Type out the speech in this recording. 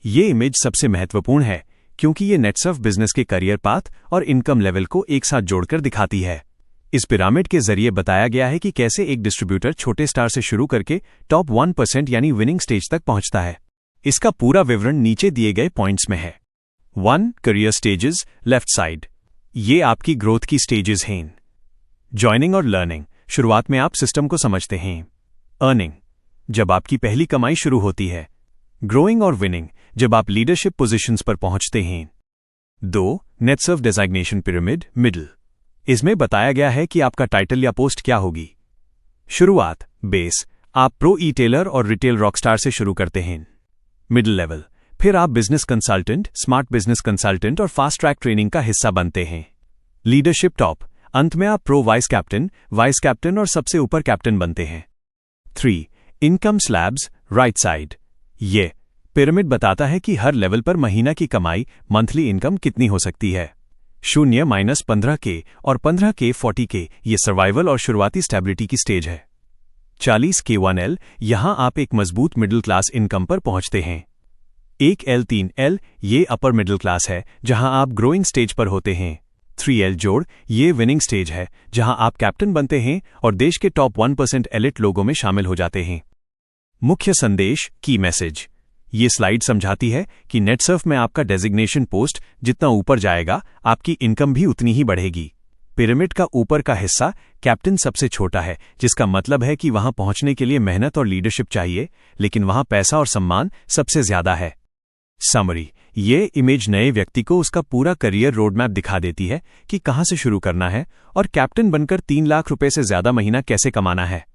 ये इमेज सबसे महत्वपूर्ण है क्योंकि ये नेटसर्फ बिजनेस के करियर पाथ और इनकम लेवल को एक साथ जोड़कर दिखाती है। इस पिरामिड के जरिए बताया गया है कि कैसे एक डिस्ट्रीब्यूटर छोटे स्टार से शुरू करके टॉप 1% यानी विनिंग स्टेज तक पहुंचता है। इसका पूरा विवरण नीचे दिए गए पॉइंट्स में है। 1. Career stages, left side. ये आपकी ग्रोथ की स्टेजेस हैं। जॉइनिंग और लर्निंग, शुरुआत में आप सिस्टम को समझते हैं। अर्निंग, जब आपकी पहली कमाई शुरू होती है। ग्रोइंग और विनिंग, जब आप लीडरशिप पोजीशंस पर पहुंचते हैं। 2. Netsurf designation pyramid, middle. इसमें बताया गया है कि आपका टाइटल या पोस्ट क्या होगी। शुरुआत, बेस, आप प्रो ई टेलर और रिटेल रॉकस्टार से शुरू करते हैं। मिडिल लेवल, फिर आप business consultant, smart business consultant और फास्ट ट्रैक ट्रेनिंग का हिस्सा बनते हैं। लीडरशिप टॉप, अंत में आप प्रो वाइस कैप्टन और सबसे ऊपर कैप्टन बनते हैं। 3. Income slabs, right side. ये पिरामिड बताता है कि हर लेवल पर महीना की कमाई, मंथली इनकम कितनी हो सकती है। 0 - 15K और 15K 40K, ये सर्वाइवल और शुरुआती स्टेबिलिटी की स्टेज है। 40K1L, यहां आप एक मजबूत मिडिल क्लास इनकम पर पहुंचते हैं। 1L 3L, ये अपर मिडिल क्लास है जहां आप ग्रोइंग स्टेज पर होते हैं। 3L जोड़, ये विनिंग स्टेज है जहां आप कैप्टन बनते हैं और देश के टॉप 1% एलिट लोगों में शामिल हो जाते हैं। मुख्य संदेश, की मैसेज। ये स्लाइड समझाती है कि नेटसर्फ में आपका डेजिग्नेशन पोस्ट जितना ऊपर जाएगा, आपकी इनकम भी उतनी ही बढ़ेगी। पिरामिड का ऊपर का हिस्सा, कैप्टन, सबसे छोटा है, जिसका मतलब है कि वहां पहुंचने के लिए मेहनत और लीडरशिप चाहिए, लेकिन वहां पैसा और सम्मान सबसे ज्यादा है। समरी, ये इमेज नए व्यक्ति को उसका पूरा करियर रोड मैप दिखा देती है कि कहां से शुरू करना है और कैप्टन बनकर 3 लाख रुपए से ज्यादा महीना कैसे कमाना है।